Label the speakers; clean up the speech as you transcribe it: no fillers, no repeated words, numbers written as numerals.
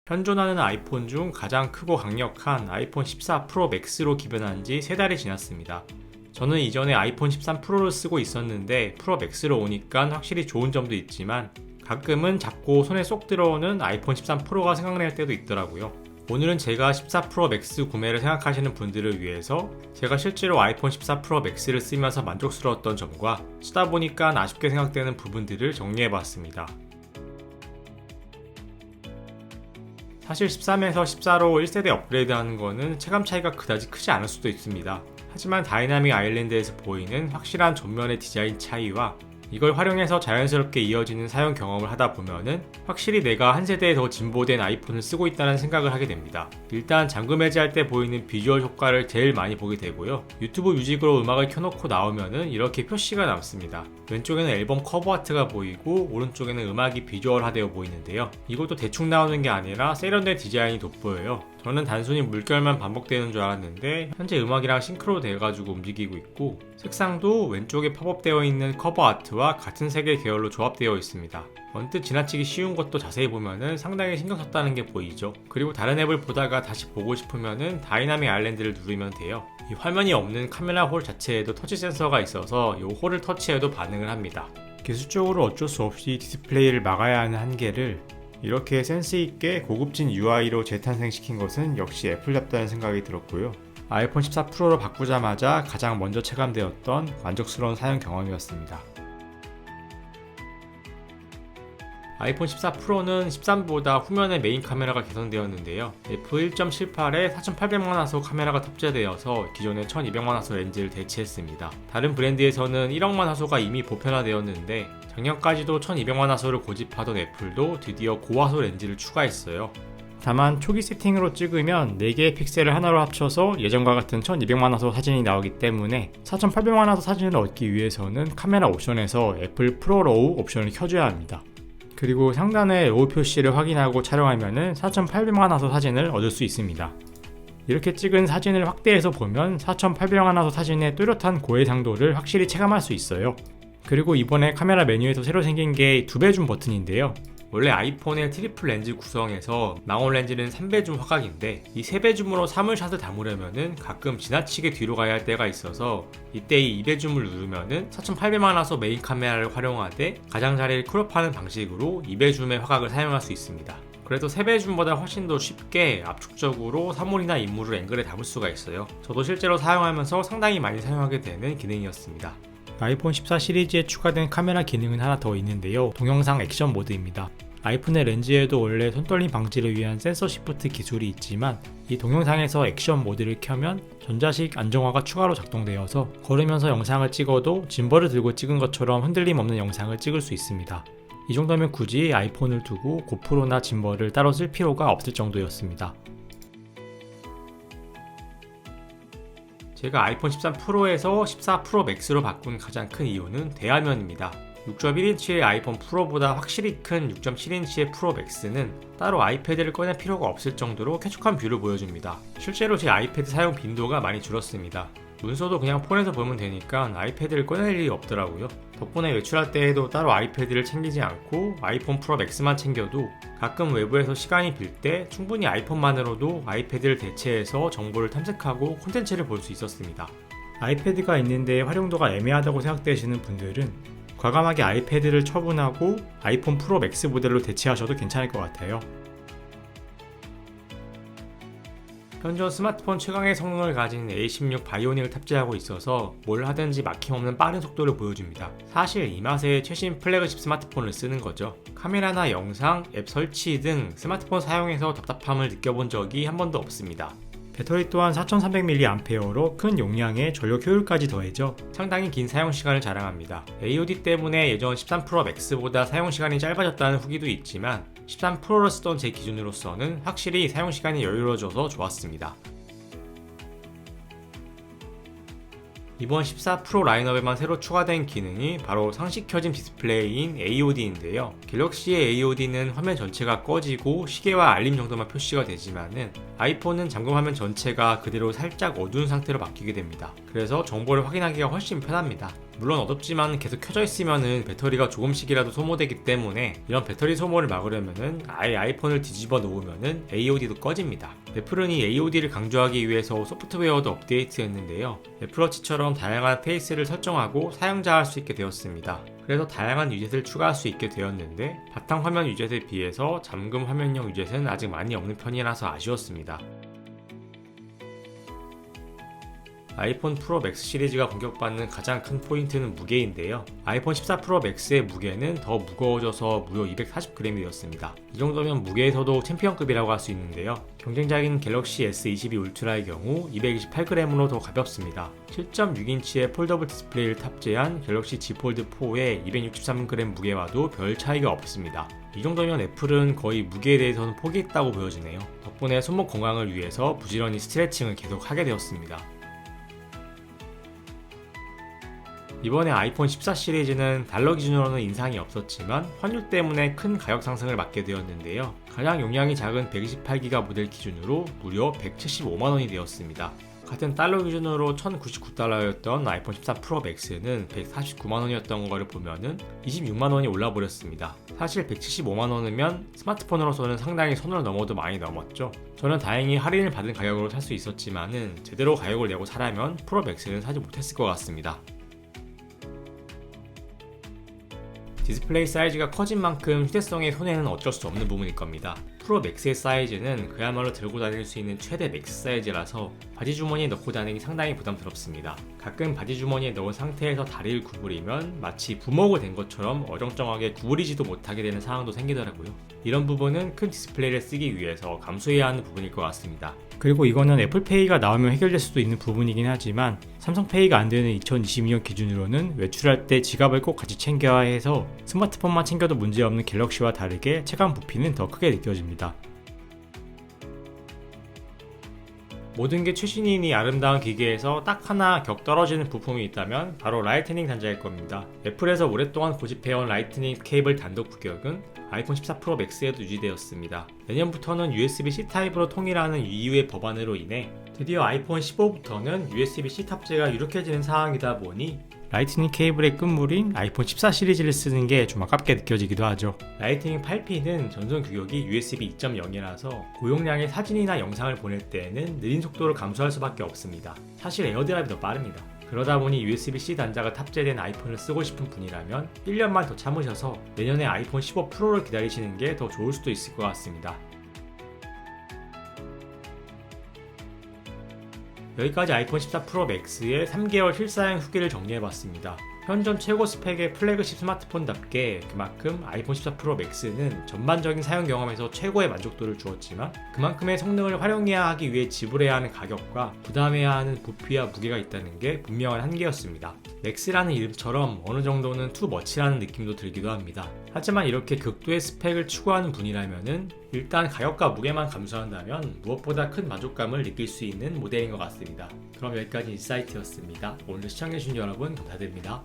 Speaker 1: 현존하는 아이폰 중 가장 크고 강력한 아이폰 14 프로 맥스로 기변한 지 3달이 지났습니다. 저는 이전에 아이폰 13 프로를 쓰고 있었는데 프로 맥스로 오니까 확실히 좋은 점도 있지만 가끔은 잡고 손에 쏙 들어오는 아이폰 13 프로가 생각날 때도 있더라고요. 오늘은 제가 14 프로 맥스 구매를 생각하시는 분들을 위해서 제가 실제로 아이폰 14 프로 맥스를 쓰면서 만족스러웠던 점과 쓰다 보니까 아쉽게 생각되는 부분들을 정리해봤습니다. 사실 13에서 14로 1세대 업그레이드하는 거는 체감 차이가 그다지 크지 않을 수도 있습니다. 하지만 다이나믹 아일랜드에서 보이는 확실한 전면의 디자인 차이와 이걸 활용해서 자연스럽게 이어지는 사용 경험을 하다 보면은 확실히 내가 한 세대에 더 진보된 아이폰을 쓰고 있다는 생각을 하게 됩니다. 일단 잠금 해제할 때 보이는 비주얼 효과를 제일 많이 보게 되고요. 유튜브 뮤직으로 음악을 켜놓고 나오면은 이렇게 표시가 남습니다. 왼쪽에는 앨범 커버 아트가 보이고 오른쪽에는 음악이 비주얼화되어 보이는데요. 이것도 대충 나오는 게 아니라 세련된 디자인이 돋보여요. 저는 단순히 물결만 반복되는 줄 알았는데 현재 음악이랑 싱크로 돼가지고 움직이고 있고 색상도 왼쪽에 팝업되어 있는 커버 아트와 같은 색의 계열로 조합되어 있습니다. 언뜻 지나치기 쉬운 것도 자세히 보면은 상당히 신경 썼다는 게 보이죠. 그리고 다른 앱을 보다가 다시 보고 싶으면은 다이나믹 아일랜드를 누르면 돼요. 이 화면이 없는 카메라 홀 자체에도 터치 센서가 있어서 이 홀을 터치해도 반응을 합니다. 기술적으로 어쩔 수 없이 디스플레이를 막아야 하는 한계를 이렇게 센스있게 고급진 UI로 재탄생시킨 것은 역시 애플답다는 생각이 들었고요. 아이폰 14 프로로 바꾸자마자 가장 먼저 체감되었던 만족스러운 사용 경험이었습니다. 아이폰 14 프로는 13보다 후면의 메인 카메라가 개선되었는데요. f1.78에 4800만화소 카메라가 탑재되어서 기존의 1200만화소 렌즈를 대체했습니다. 다른 브랜드에서는 1억만화소가 이미 보편화되었는데 작년까지도 1200만화소를 고집하던 애플도 드디어 고화소 렌즈를 추가했어요. 다만 초기 세팅으로 찍으면 4개의 픽셀을 하나로 합쳐서 예전과 같은 1200만화소 사진이 나오기 때문에 4800만화소 사진을 얻기 위해서는 카메라 옵션에서 애플 프로 로우 옵션을 켜줘야 합니다. 그리고 상단의 로우 표시를 확인하고 촬영하면 4800만화소 사진을 얻을 수 있습니다. 이렇게 찍은 사진을 확대해서 보면 4800만화소 사진의 뚜렷한 고해상도를 확실히 체감할 수 있어요. 그리고 이번에 카메라 메뉴에서 새로 생긴 게 2배 줌 버튼인데요. 원래 아이폰의 트리플 렌즈 구성에서 망원 렌즈는 3배 줌 화각인데 이 3배 줌으로 사물샷을 담으려면은 가끔 지나치게 뒤로 가야 할 때가 있어서 이때 이 2배 줌을 누르면은 4800만화소 메인 카메라를 활용하되 가장자리를 크롭하는 방식으로 2배 줌의 화각을 사용할 수 있습니다. 그래도 3배 줌보다 훨씬 더 쉽게 압축적으로 사물이나 인물을 앵글에 담을 수가 있어요. 저도 실제로 사용하면서 상당히 많이 사용하게 되는 기능이었습니다. 아이폰 14 시리즈에 추가된 카메라 기능은 하나 더 있는데요. 동영상 액션 모드입니다. 아이폰의 렌즈에도 원래 손떨림 방지를 위한 센서 시프트 기술이 있지만 이 동영상에서 액션 모드를 켜면 전자식 안정화가 추가로 작동되어서 걸으면서 영상을 찍어도 짐벌을 들고 찍은 것처럼 흔들림 없는 영상을 찍을 수 있습니다. 이 정도면 굳이 아이폰을 두고 고프로나 짐벌을 따로 쓸 필요가 없을 정도였습니다. 제가 아이폰 13 프로에서 14 프로 맥스로 바꾼 가장 큰 이유는 대화면입니다. 6.1인치의 아이폰 프로보다 확실히 큰 6.7인치의 프로 맥스는 따로 아이패드를 꺼낼 필요가 없을 정도로 쾌적한 뷰를 보여줍니다. 실제로 제 아이패드 사용 빈도가 많이 줄었습니다. 문서도 그냥 폰에서 보면 되니까 아이패드를 꺼낼 일이 없더라고요. 덕분에 외출할 때에도 따로 아이패드를 챙기지 않고 아이폰 프로 맥스만 챙겨도 가끔 외부에서 시간이 빌 때 충분히 아이폰만으로도 아이패드를 대체해서 정보를 탐색하고 콘텐츠를 볼 수 있었습니다. 아이패드가 있는데 활용도가 애매하다고 생각되시는 분들은 과감하게 아이패드를 처분하고 아이폰 프로 맥스 모델로 대체하셔도 괜찮을 것 같아요. 현존 스마트폰 최강의 성능을 가진 A16 바이오닉을 탑재하고 있어서 뭘 하든지 막힘없는 빠른 속도를 보여줍니다. 사실 이 맛에 최신 플래그십 스마트폰을 쓰는 거죠. 카메라나 영상, 앱 설치 등 스마트폰 사용에서 답답함을 느껴본 적이 한 번도 없습니다. 배터리 또한 4300mAh로 큰 용량에 전력 효율까지 더해져 상당히 긴 사용시간을 자랑합니다. AOD 때문에 예전 13 프로 맥스보다 사용시간이 짧아졌다는 후기도 있지만 13 프로를 쓰던 제 기준으로서는 확실히 사용시간이 여유로워져서 좋았습니다. 이번 14 프로 라인업에만 새로 추가된 기능이 바로 상시 켜짐 디스플레이인 AOD인데요. 갤럭시의 AOD는 화면 전체가 꺼지고 시계와 알림 정도만 표시가 되지만은 아이폰은 잠금 화면 전체가 그대로 살짝 어두운 상태로 바뀌게 됩니다. 그래서 정보를 확인하기가 훨씬 편합니다. 물론 어둡지만 계속 켜져 있으면은 배터리가 조금씩이라도 소모되기 때문에 이런 배터리 소모를 막으려면은 아예 아이폰을 뒤집어 놓으면은 AOD도 꺼집니다. 애플은 이 AOD를 강조하기 위해서 소프트웨어도 업데이트했는데요. 애플워치처럼 다양한 페이스를 설정하고 사용자할 수 있게 되었습니다. 그래서 다양한 위젯을 추가할 수 있게 되었는데 바탕 화면 위젯에 비해서 잠금 화면용 위젯은 아직 많이 없는 편이라서 아쉬웠습니다. 아이폰 프로 맥스 시리즈가 공격받는 가장 큰 포인트는 무게인데요. 아이폰 14 프로 맥스의 무게는 더 무거워져서 무려 240g이 되었습니다. 이 정도면 무게에서도 챔피언급이라고 할 수 있는데요. 경쟁작인 갤럭시 S22 울트라의 경우 228g으로 더 가볍습니다. 7.6인치의 폴더블 디스플레이를 탑재한 갤럭시 Z 폴드 4의 263g 무게와도 별 차이가 없습니다. 이 정도면 애플은 거의 무게에 대해서는 포기했다고 보여지네요. 덕분에 손목 건강을 위해서 부지런히 스트레칭을 계속 하게 되었습니다. 이번에 아이폰 14 시리즈는 달러 기준으로는 인상이 없었지만 환율 때문에 큰 가격 상승을 맞게 되었는데요. 가장 용량이 작은 128기가 모델 기준으로 무려 175만원이 되었습니다. 같은 달러 기준으로 1099달러였던 아이폰 14 프로 맥스는 149만원이었던 거를 보면은 26만원이 올라버렸습니다. 사실 175만원이면 스마트폰으로서는 상당히 선을 넘어도 많이 넘었죠. 저는 다행히 할인을 받은 가격으로 살 수 있었지만은 제대로 가격을 내고 사라면 프로 맥스는 사지 못했을 것 같습니다. 디스플레이 사이즈가 커진 만큼 휴대성의 손해는 어쩔 수 없는 부분일 겁니다. 프로 맥스의 사이즈는 그야말로 들고 다닐 수 있는 최대 맥스 사이즈라서 바지 주머니에 넣고 다니기 상당히 부담스럽습니다. 가끔 바지 주머니에 넣은 상태에서 다리를 구부리면 마치 부먹을 댄 것처럼 어정쩡하게 구부리지도 못하게 되는 상황도 생기더라고요. 이런 부분은 큰 디스플레이를 쓰기 위해서 감수해야 하는 부분일 것 같습니다. 그리고 이거는 애플페이가 나오면 해결될 수도 있는 부분이긴 하지만 삼성페이가 안 되는 2022년 기준으로는 외출할 때 지갑을 꼭 같이 챙겨야 해서 스마트폰만 챙겨도 문제없는 갤럭시와 다르게 체감 부피는 더 크게 느껴집니다. 모든 게 최신인 이 아름다운 기계에서 딱 하나 격 떨어지는 부품이 있다면 바로 라이트닝 단자일 겁니다. 애플에서 오랫동안 고집해온 라이트닝 케이블 단독 규격은 아이폰 14 프로 맥스에도 유지되었습니다. 내년부터는 USB-C 타입으로 통일하는 EU의 법안으로 인해 드디어 아이폰 15부터는 USB-C 탑재가 유력해지는 상황이다 보니 라이트닝 케이블의 끝물인 아이폰 14 시리즈를 쓰는 게 좀 아깝게 느껴지기도 하죠. 라이트닝 8P는 전송 규격이 USB 2.0이라서 고용량의 사진이나 영상을 보낼 때에는 느린 속도를 감수할 수밖에 없습니다. 사실 에어드랍이 더 빠릅니다. 그러다 보니 USB-C 단자가 탑재된 아이폰을 쓰고 싶은 분이라면 1년만 더 참으셔서 내년에 아이폰 15 프로를 기다리시는 게 더 좋을 수도 있을 것 같습니다. 여기까지 아이폰 14 프로 맥스의 3개월 실사용 후기를 정리해봤습니다. 현존 최고 스펙의 플래그십 스마트폰답게 그만큼 아이폰 14 프로 맥스는 전반적인 사용 경험에서 최고의 만족도를 주었지만 그만큼의 성능을 활용해야 하기 위해 지불해야 하는 가격과 부담해야 하는 부피와 무게가 있다는 게 분명한 한계였습니다. 맥스라는 이름처럼 어느 정도는 투머치라는 느낌도 들기도 합니다. 하지만 이렇게 극도의 스펙을 추구하는 분이라면은 일단 가격과 무게만 감수한다면 무엇보다 큰 만족감을 느낄 수 있는 모델인 것 같습니다. 그럼 여기까지 인사이트였습니다. 오늘 시청해주신 여러분 감사드립니다.